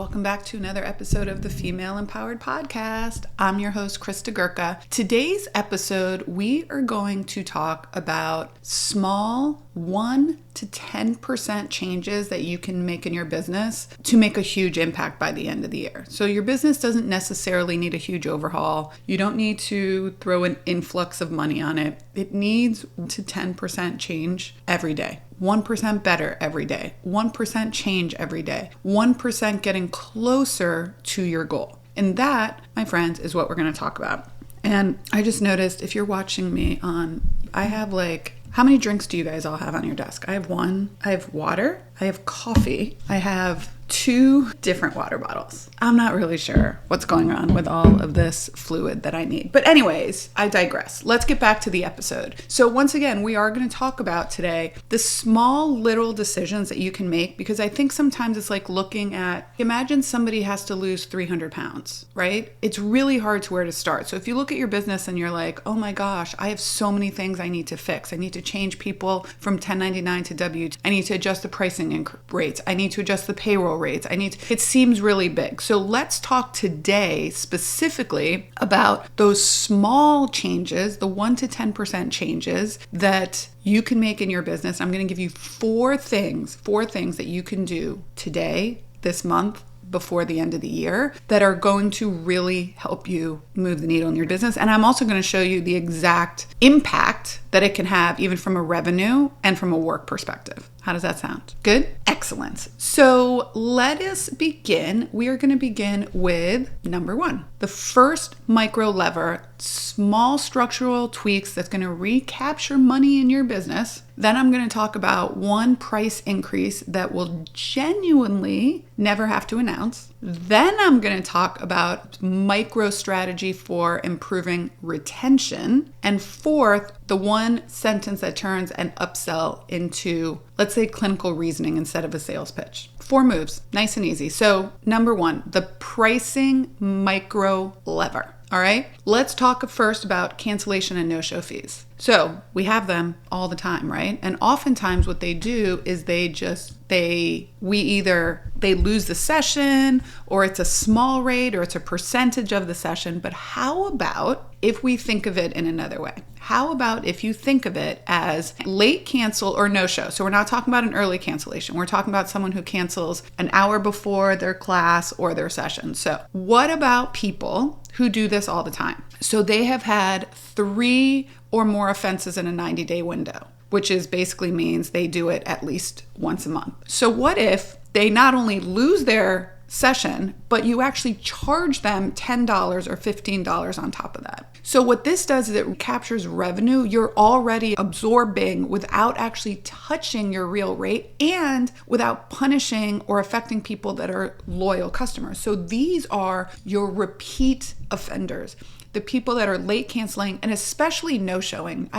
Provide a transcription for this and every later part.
Welcome back to another episode of the Female Empowered Podcast. I'm your host, Christa Gurka. Today's episode, we are going to talk about small 1 to 10% changes that you can make in your business to make a huge impact by the end of the year. So your business doesn't necessarily need a huge overhaul. You don't need to throw an influx of money on it. It needs 1 to 10% change every day. 1% better every day, 1% change every day, 1% getting closer to your goal. And that, my friends, is what we're going to talk about. And I just noticed if you're watching me I have how many drinks do you guys all have on your desk? I have one. I have water. I have coffee. I have 2 different water bottles. I'm not really sure what's going on with all of this fluid that I need. But anyways, I digress. Let's get back to the episode. So once again, we are going to talk about today the small little decisions that you can make, because I think sometimes it's like looking at, imagine somebody has to lose 300 pounds, right? It's really hard to where to start. So if you look at your business and you're like, oh my gosh, I have so many things I need to fix. I need to change people from 1099 to W2. I need to adjust the pricing rates. I need to adjust the payroll rates. It seems really big. So let's talk today specifically about those small changes, the 1 to 10% changes that you can make in your business. I'm going to give you 4 things that you can do today, this month, before the end of the year that are going to really help you move the needle in your business. And I'm also going to show you the exact impact that it can have even from a revenue and from a work perspective. How does that sound? Good? Excellent. So let us begin. We are going to begin with number 1. The first micro lever, small structural tweaks that's going to recapture money in your business. Then I'm going to talk about 1 price increase that will genuinely never have to announce. Then I'm going to talk about micro strategy for improving retention. And 4th, the 1 sentence that turns an upsell into, let's say, clinical reasoning instead of a sales pitch. 4 moves, nice and easy. So number 1, the pricing micro lever. All right, let's talk first about cancellation and no-show fees. So we have them all the time, right? And oftentimes what they do is they lose the session, or it's a small rate, or it's a percentage of the session. But how about if we think of it in another way? How about if you think of it as late cancel or no show? So we're not talking about an early cancellation. We're talking about someone who cancels an hour before their class or their session. So what about people who do this all the time? So they have had 3 or more offenses in a 90-day window, which is basically means they do it at least once a month. So what if they not only lose their session, but you actually charge them $10 or $15 on top of that? So what this does is it captures revenue you're already absorbing without actually touching your real rate and without punishing or affecting people that are loyal customers. So these are your repeat offenders, the people that are late canceling and especially no-showing.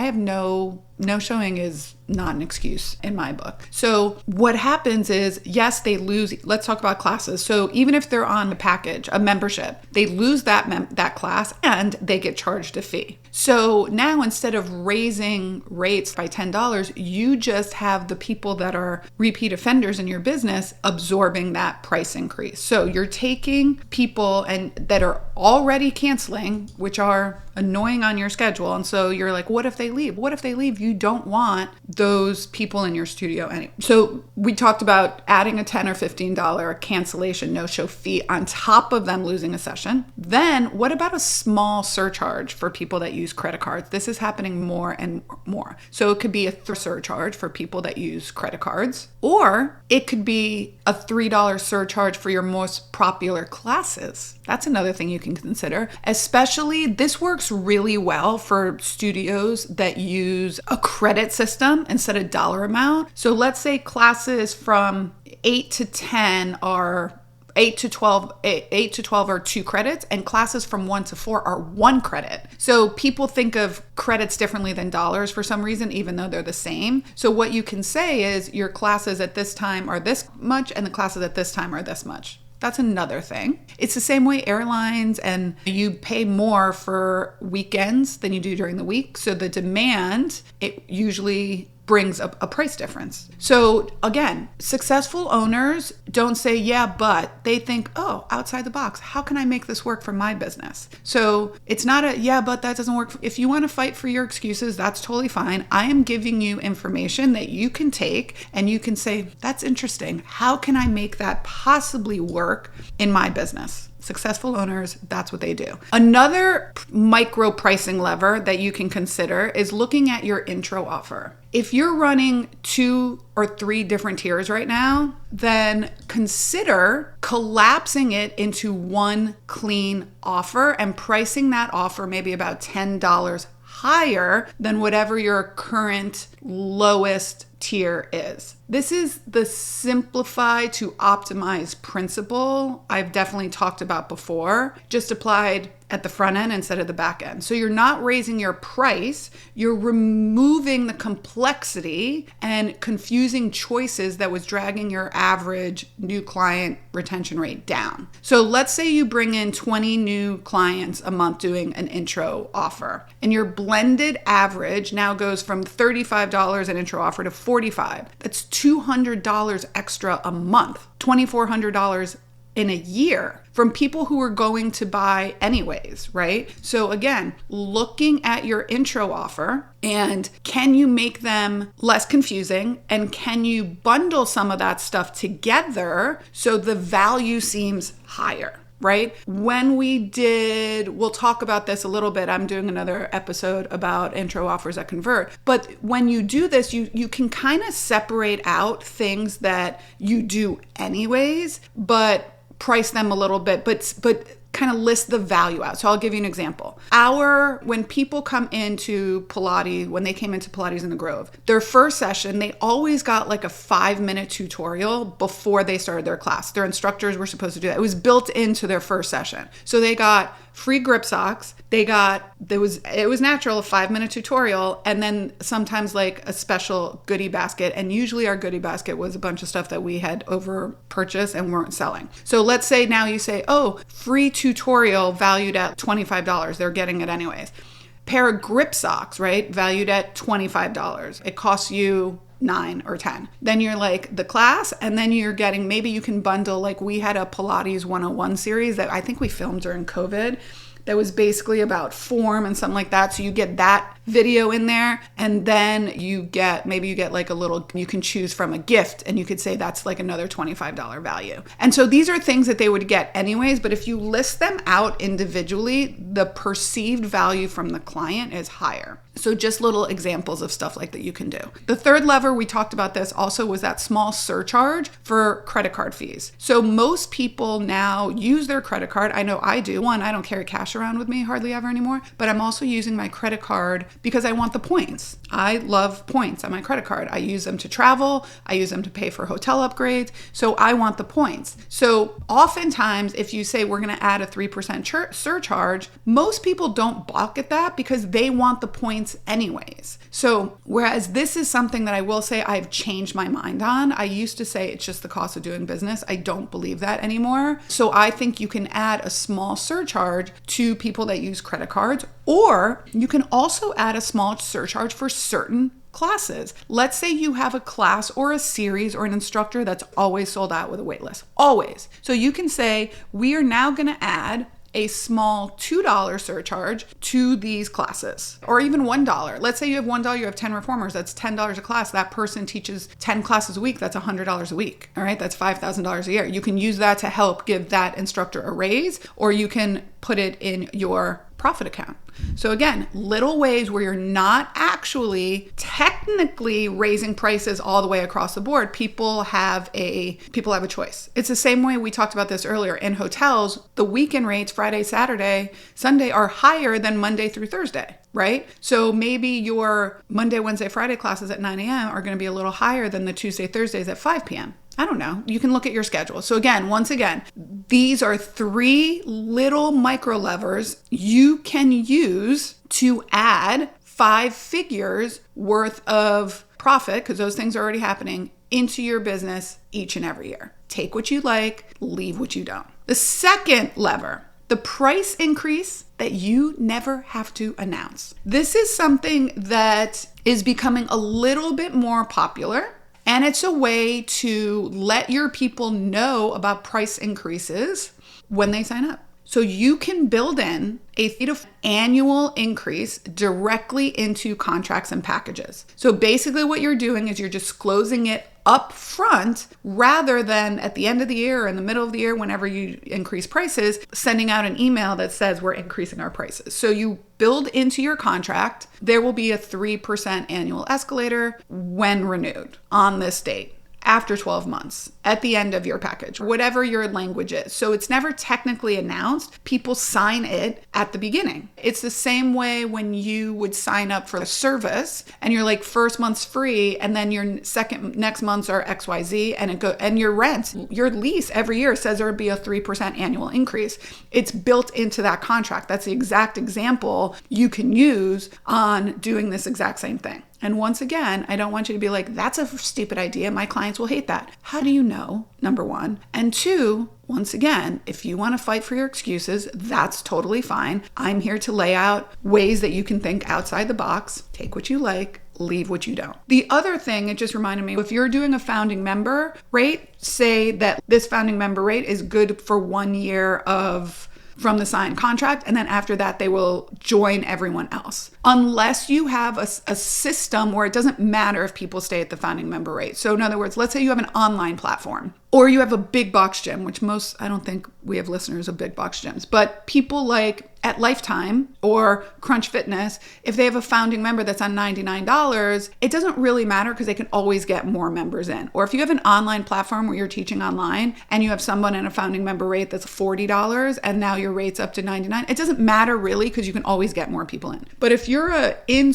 No-showing is not an excuse in my book. So what happens is, yes, they lose. Let's talk about classes. So even if they're on a package, a membership, they lose that class and they get charged a fee. So now instead of raising rates by $10, you just have the people that are repeat offenders in your business absorbing that price increase. So you're taking people that are already canceling, which are annoying on your schedule. And so you're like, what if they leave? What if they leave? You don't want those people in your studio anyway. So we talked about adding a $10 or $15 cancellation no-show fee on top of them losing a session. Then what about a small surcharge for people that use credit cards? This is happening more and more. So it could be a surcharge for people that use credit cards, or it could be a $3 surcharge for your most popular classes. That's another thing you can consider. Especially, this works really well for studios that use a credit system instead of dollar amount. So let's say classes from 8 to 10 are 8 to 12 are 2 credits, and classes from 1 to 4 are 1 credit. So people think of credits differently than dollars for some reason, even though they're the same. So what you can say is your classes at this time are this much and the classes at this time are this much. That's another thing. It's the same way airlines, and you pay more for weekends than you do during the week. So the demand, it usually brings a price difference. So again, successful owners don't say, yeah, but they think, oh, outside the box, how can I make this work for my business? So it's not a, yeah, but that doesn't work. If you want to fight for your excuses, that's totally fine. I am giving you information that you can take and you can say, that's interesting. How can I make that possibly work in my business? Successful owners, that's what they do. Another micro pricing lever that you can consider is looking at your intro offer. If you're running 2 or 3 different tiers right now, then consider collapsing it into one clean offer and pricing that offer maybe about $10 higher than whatever your current lowest tier is. This is the simplify to optimize principle I've definitely talked about before, just applied at the front end instead of the back end. So you're not raising your price, you're removing the complexity and confusing choices that was dragging your average new client retention rate down. So let's say you bring in 20 new clients a month doing an intro offer, and your blended average now goes from $35 an intro offer to $45. That's $200 extra a month, $2,400 in a year from people who are going to buy anyways, right? So again, looking at your intro offer and can you make them less confusing and can you bundle some of that stuff together so the value seems higher? Right? When we'll talk about this a little bit. I'm doing another episode about intro offers that convert. But when you do this, you can kind of separate out things that you do anyways, but price them a little bit, but kind of list the value out. So I'll give you an example. When people come into Pilates, when they came into Pilates in the Grove, their first session, they always got like a 5-minute tutorial before they started their class. Their instructors were supposed to do that. It was built into their first session. So they got free grip socks. It was natural, a 5-minute tutorial, and then sometimes like a special goodie basket. And usually our goodie basket was a bunch of stuff that we had over purchased and weren't selling. So let's say now you say, oh, free tutorial valued at $25. They're getting it anyways. Pair of grip socks, right? Valued at $25. It costs you $9 or $10. Then you're like the class, and then you're getting, maybe you can bundle, like we had a Pilates 101 series that I think we filmed during COVID that was basically about form and something like that. So you get that video in there, and then maybe you get like you can choose from a gift, and you could say that's like another $25 value. And so these are things that they would get anyways, but if you list them out individually, the perceived value from the client is higher. So just little examples of stuff like that you can do. The third lever, we talked about this also, was that small surcharge for credit card fees. So most people now use their credit card. I know I do. One, I don't carry cash around with me hardly ever anymore, but I'm also using my credit card because I want the points. I love points on my credit card. I use them to travel. I use them to pay for hotel upgrades. So I want the points. So oftentimes, if you say we're going to add a 3% surcharge, most people don't balk at that because they want the points anyways. So whereas this is something that I will say I've changed my mind on. I used to say it's just the cost of doing business. I don't believe that anymore. So I think you can add a small surcharge to people that use credit cards, or you can also add a small surcharge for certain classes. Let's say you have a class or a series or an instructor that's always sold out with a wait list. Always. So you can say, we are now going to add a small $2 surcharge to these classes, or even $1. Let's say you have $1, you have 10 reformers, that's $10 a class. That person teaches 10 classes a week, that's $100 a week. All right, that's $5,000 a year. You can use that to help give that instructor a raise, or you can put it in your profit account. So again, little ways where you're not actually technically raising prices all the way across the board. People have a choice. It's the same way we talked about this earlier. In hotels, the weekend rates, Friday, Saturday, Sunday, are higher than Monday through Thursday, right? So maybe your Monday, Wednesday, Friday classes at 9 a.m. are going to be a little higher than the Tuesday, Thursdays at 5 p.m. I don't know. You can look at your schedule. So once again, these are 3 little micro levers you can use to add 5 figures worth of profit, because those things are already happening, into your business each and every year. Take what you like, leave what you don't. The second lever the price increase that you never have to announce. This is something that is becoming a little bit more popular, and it's a way to let your people know about price increases when they sign up. So you can build in a annual increase directly into contracts and packages. So basically what you're doing is you're disclosing it up front rather than at the end of the year or in the middle of the year, whenever you increase prices, sending out an email that says we're increasing our prices. So you build into your contract, there will be a 3% annual escalator when renewed on this date. After 12 months, at the end of your package, whatever your language is. So it's never technically announced. People sign it at the beginning. It's the same way when you would sign up for a service and you're like, first month's free, and then your next months are XYZ, and your rent, your lease every year says there would be a 3% annual increase. It's built into that contract. That's the exact example you can use on doing this exact same thing. And once again, I don't want you to be like, that's a stupid idea. My clients will hate that. How do you know? Number one. And two, once again, if you want to fight for your excuses, that's totally fine. I'm here to lay out ways that you can think outside the box, take what you like, leave what you don't. The other thing, it just reminded me, if you're doing a founding member rate, say that this founding member rate is good for 1 year from the signed contract, and then after that they will join everyone else. Unless you have a system where it doesn't matter if people stay at the founding member rate. So in other words, let's say you have an online platform or you have a big box gym, which I don't think we have listeners of big box gyms, but people like at Lifetime or Crunch Fitness, if they have a founding member that's on $99, it doesn't really matter because they can always get more members in. Or if you have an online platform where you're teaching online and you have someone in a founding member rate that's $40 and now your rate's up to $99, it doesn't matter really because you can always get more people in. But if you're in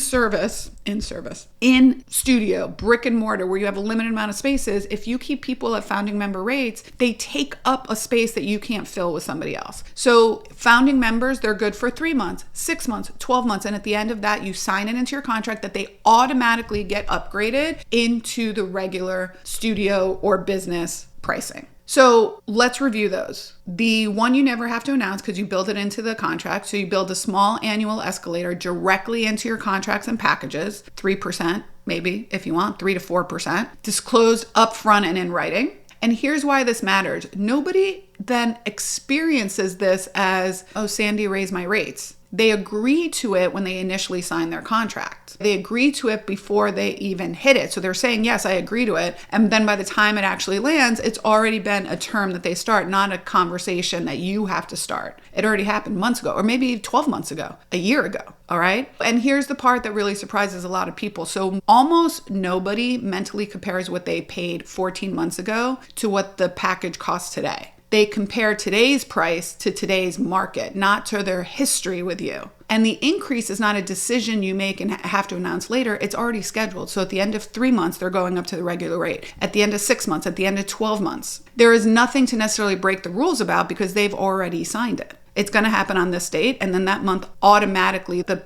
studio, brick and mortar, where you have a limited amount of spaces, if you keep people at founding member rates, they take up a space that you can't fill with somebody else. So founding members, they're good for 3 months, 6 months, 12 months. And at the end of that, you sign it into your contract that they automatically get upgraded into the regular studio or business pricing. So let's review those. The one you never have to announce because you build it into the contract. So you build a small annual escalator directly into your contracts and packages, 3% maybe if you want, 3 to 4%, disclosed upfront and in writing. And here's why this matters. Nobody then experiences this as, oh, Sandy raised my rates. They agree to it when they initially sign their contract. They agree to it before they even hit it. So they're saying, yes, I agree to it. And then by the time it actually lands, it's already been a term that they start, not a conversation that you have to start. It already happened months ago, or maybe 12 months ago, a year ago. All right. And here's the part that really surprises a lot of people. So almost nobody mentally compares what they paid 14 months ago to what the package costs today. They compare today's price to today's market, not to their history with you. And the increase is not a decision you make and have to announce later. It's already scheduled. So at the end of 3 months, they're going up to the regular rate. At the end of 6 months, at the end of 12 months, there is nothing to necessarily break the rules about because they've already signed it. It's going to happen on this date. And then that month, automatically, the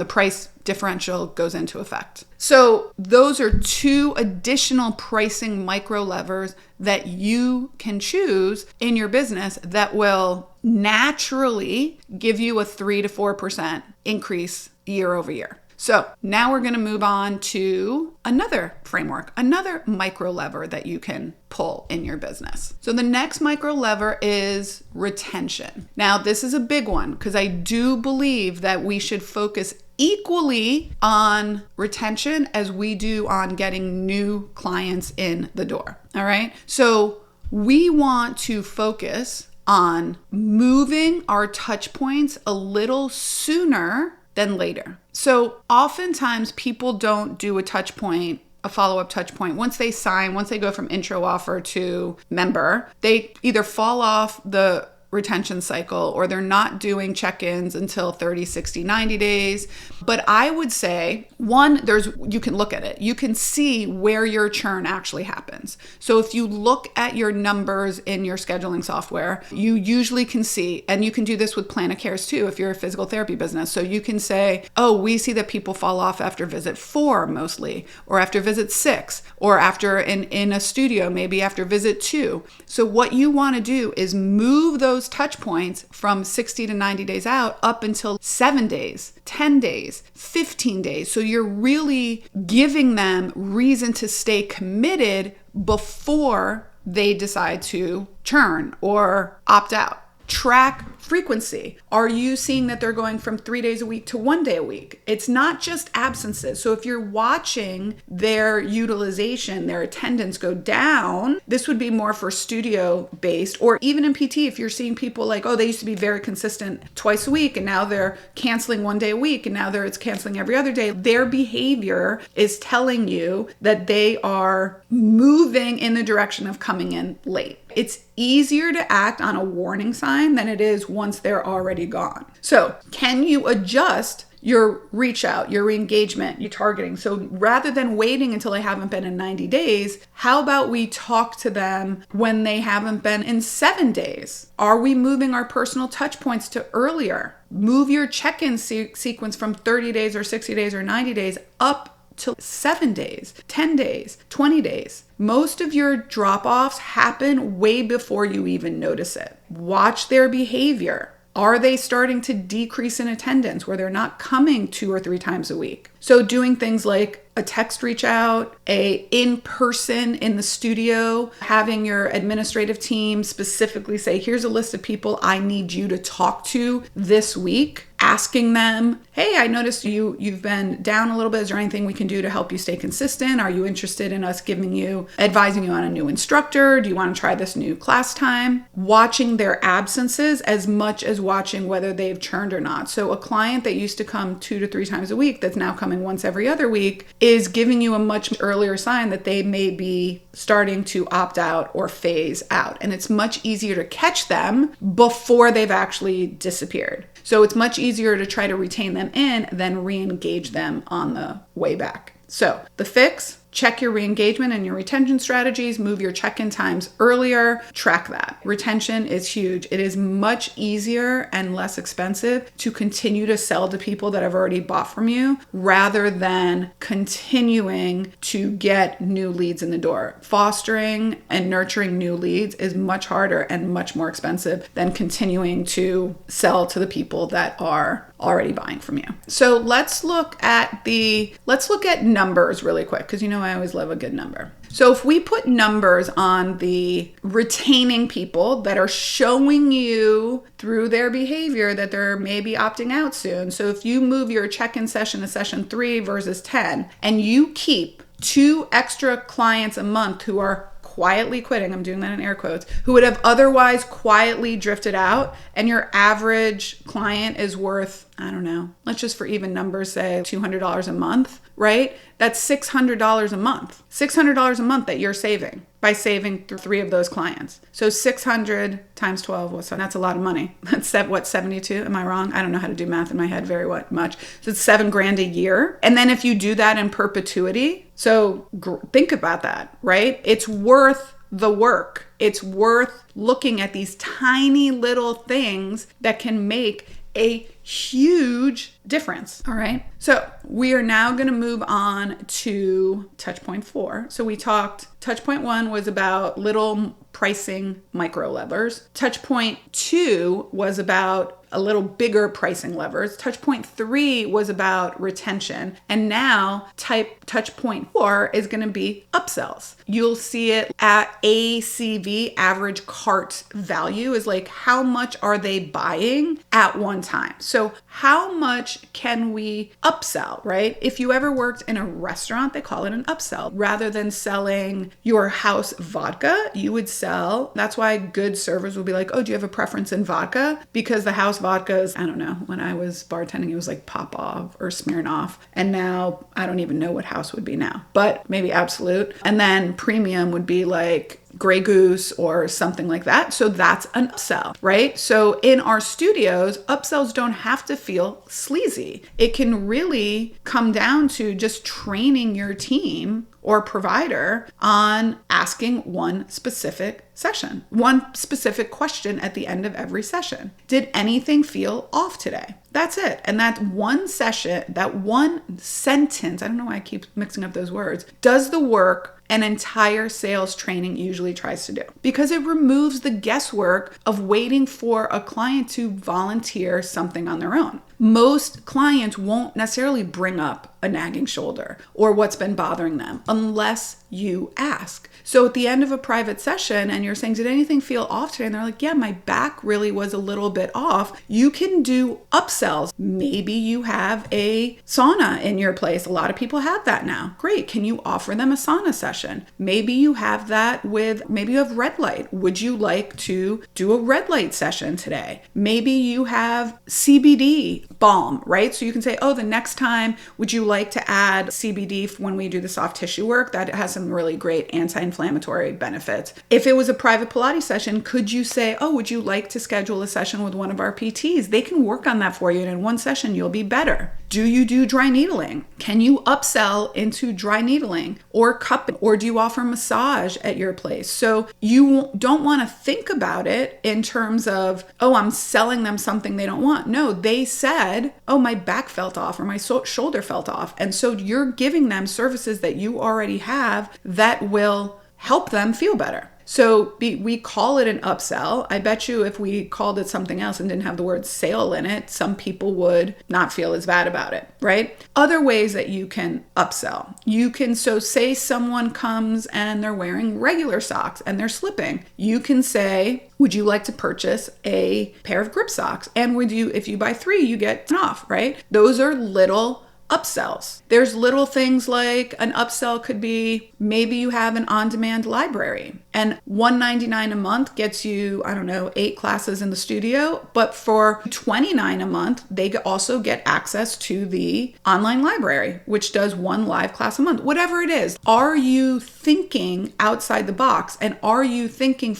price differential goes into effect. So those are 2 additional pricing micro levers that you can choose in your business that will naturally give you a 3 to 4% increase year over year. So now we're going to move on to another framework, another micro lever that you can pull in your business. So the next micro lever is retention. Now, this is a big one because I do believe that we should focus equally on retention as we do on getting new clients in the door. All right. So we want to focus on moving our touch points a little sooner than later. So oftentimes people don't do a follow-up touch point. Once they sign, once they go from intro offer to member, they either fall off the retention cycle or they're not doing check-ins until 30, 60, 90 days. But I would say, one, you can look at it. You can see where your churn actually happens. So if you look at your numbers in your scheduling software, you usually can see, and you can do this with Plan of Cares too, if you're a physical therapy business. So you can say, oh, we see that people fall off after visit 4 mostly, or after visit 6, or after in a studio, maybe after visit 2. So what you want to do is move those those touch points from 60 to 90 days out up until 7 days, 10 days, 15 days. So you're really giving them reason to stay committed before they decide to churn or opt out. Track frequency. Are you seeing that they're going from 3 days a week to 1 day a week? It's not just absences. So if you're watching their utilization, their attendance go down, this would be more for studio based, or even in PT, if you're seeing people like, oh, they used to be very consistent twice a week and now they're canceling 1 day a week and now it's canceling every other day. Their behavior is telling you that they are moving in the direction of coming in late. It's easier to act on a warning sign than it is once they're already gone. So can you adjust your reach out, your re-engagement, your targeting? So rather than waiting until they haven't been in 90 days, how about we talk to them when they haven't been in 7 days? Are we moving our personal touch points to earlier? Move your check-in sequence from 30 days or 60 days or 90 days up to 7 days, 10 days, 20 days. Most of your drop-offs happen way before you even notice it. Watch their behavior. Are they starting to decrease in attendance where they're not coming 2 or 3 times a week? So doing things like a text reach out, a in-person in the studio, having your administrative team specifically say, here's a list of people I need you to talk to this week. Asking them, hey, I noticed you've been down a little bit. Is there anything we can do to help you stay consistent? Are you interested in us advising you on a new instructor? Do you want to try this new class time? Watching their absences as much as watching whether they've churned or not. So a client that used to come 2 to 3 times a week that's now coming once every other week is giving you a much earlier sign that they may be starting to opt out or phase out. And it's much easier to catch them before they've actually disappeared. So it's much easier to try to retain them in than re-engage them on the way back. So the fix, check your re-engagement and your retention strategies, move your check-in times earlier, track that. Retention is huge. It is much easier and less expensive to continue to sell to people that have already bought from you rather than continuing to get new leads in the door. Fostering and nurturing new leads is much harder and much more expensive than continuing to sell to the people that are already buying from you. So let's look at numbers really quick, because I always love a good number. So if we put numbers on the retaining people that are showing you through their behavior that they're maybe opting out soon. So if you move your check-in session to session 3 versus 10, and you keep 2 extra clients a month who are quietly quitting, I'm doing that in air quotes, who would have otherwise quietly drifted out, and your average client is worth, I don't know, let's just for even numbers say $200 a month, right? That's $600 a month. $600 a month that you're saving by saving 3 of those clients. So 600 times 12, that's a lot of money. That's what, 72? Am I wrong? I don't know how to do math in my head very much. So it's $7,000 a year. And then if you do that in perpetuity, so think about that, right? It's worth the work. It's worth looking at these tiny little things that can make a huge difference. All right. So we are now going to move on to touch point 4. So we talked, touch point 1 was about little pricing micro levers. Touch point 2 was about a little bigger pricing levers. Touch point 3 was about retention. And now touch point 4 is going to be upsells. You'll see it at ACV, average cart value, is like how much are they buying at one time. So how much can we upsell, right? If you ever worked in a restaurant, they call it an upsell. Rather than selling your house vodka, you would sell, that's why good servers will be like, oh, do you have a preference in vodka? Because the house vodka is, I don't know, when I was bartending, it was like Popov or Smirnoff. And now I don't even know what house would be now, but maybe Absolute. And then premium would be like Grey Goose or something like that. So that's an upsell, right? So in our studios, upsells don't have to feel sleazy. It can really come down to just training your team or provider on asking one specific session, one specific question at the end of every session. Did anything feel off today? That's it. And that one session, that one sentence, I don't know why I keep mixing up those words, does the work an entire sales training usually tries to do, because it removes the guesswork of waiting for a client to volunteer something on their own. Most clients won't necessarily bring up a nagging shoulder or what's been bothering them unless you ask. So at the end of a private session and you're saying, did anything feel off today? And they're like, yeah, my back really was a little bit off. You can do upsells. Maybe you have a sauna in your place. A lot of people have that now. Great. Can you offer them a sauna session? Maybe you have that maybe you have red light. Would you like to do a red light session today? Maybe you have CBD balm, right? So you can say, oh, the next time, would you like to add CBD when we do the soft tissue work? That has some really great anti-inflammatory benefits. If it was a private Pilates session, could you say, oh, would you like to schedule a session with one of our PTs? They can work on that for you, and in one session, you'll be better. Do you do dry needling? Can you upsell into dry needling or cupping? Or do you offer massage at your place? So you don't want to think about it in terms of, oh, I'm selling them something they don't want. No, they said, oh, my back felt off or my shoulder felt off. And so you're giving them services that you already have that will help them feel better. So we call it an upsell. I bet you if we called it something else and didn't have the word sale in it, some people would not feel as bad about it, right? Other ways that you can upsell. So say someone comes and they're wearing regular socks and they're slipping. You can say, would you like to purchase a pair of grip socks? And if you buy 3, you get an off, right? Those are little upsells. There's little things like an upsell could be maybe you have an on-demand library and $199 a month gets you, 8 classes in the studio, but for $29 a month, they also get access to the online library, which does 1 live class a month, whatever it is. Are you thinking outside the box? And are you thinking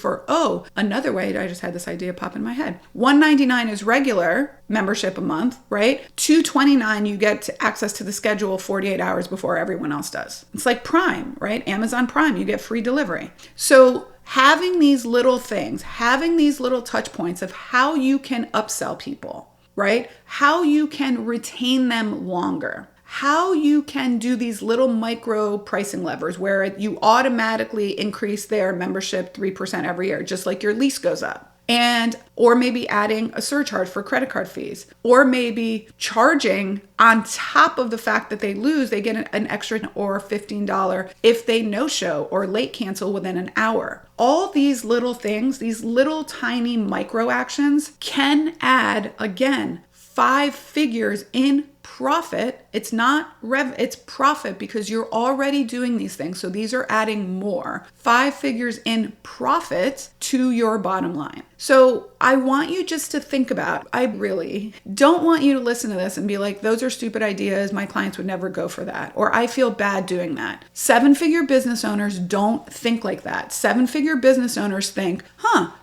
another way? I just had this idea pop in my head. $199 is regular membership a month, right? $229, you get access to the schedule 48 hours before everyone else does. It's like Prime, right? Amazon Prime, you get free delivery. So having these little things, having these little touch points of how you can upsell people, right? How you can retain them longer. How you can do these little micro pricing levers where you automatically increase their membership 3% every year, just like your lease goes up. Or maybe adding a surcharge for credit card fees, or maybe charging on top of the fact that they lose, they get an extra or $15 if they no-show or late cancel within an hour. All these little things, these little tiny micro actions can add, again, 5 figures in profit. It's not it's profit because you're already doing these things. So these are adding more 5 figures in profit to your bottom line. So I want you just to think about, I really don't want you to listen to this and be like, those are stupid ideas. My clients would never go for that. Or I feel bad doing that. 7-figure business owners don't think like that. 7-figure business owners think,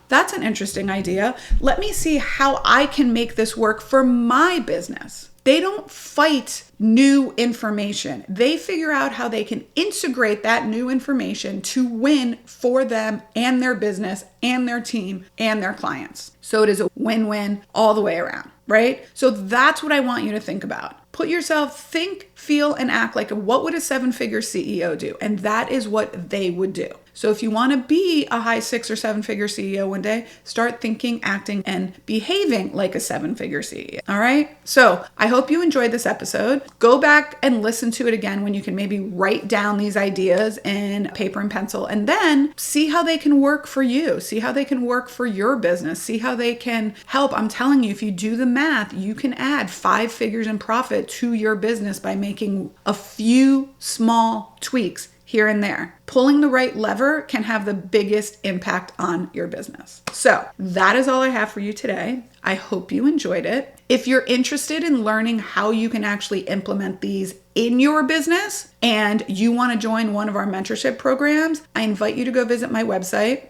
that's an interesting idea. Let me see how I can make this work for my business. They don't fight new information. They figure out how they can integrate that new information to win for them and their business and their team and their clients. So it is a win-win all the way around, right? So that's what I want you to think about. Put yourself, think, feel, and act like what would a 7-figure CEO do? And that is what they would do. So if you want to be a high 6 or 7-figure CEO one day, start thinking, acting, and behaving like a 7-figure CEO. All right? So I hope you enjoyed this episode. Go back and listen to it again when you can maybe write down these ideas in paper and pencil, and then see how they can work for you. See how they can work for your business. See how they can help. I'm telling you, if you do the math, you can add 5 figures in profit to your business by making a few small tweaks here and there. Pulling the right lever can have the biggest impact on your business. So that is all I have for you today. I hope you enjoyed it. If you're interested in learning how you can actually implement these in your business and you want to join one of our mentorship programs, I invite you to go visit my website,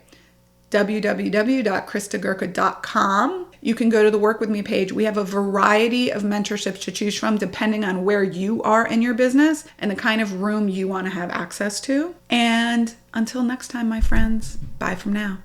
www.christagurka.com. You can go to the Work With Me page. We have a variety of mentorships to choose from depending on where you are in your business and the kind of room you want to have access to. And until next time, my friends, bye from now.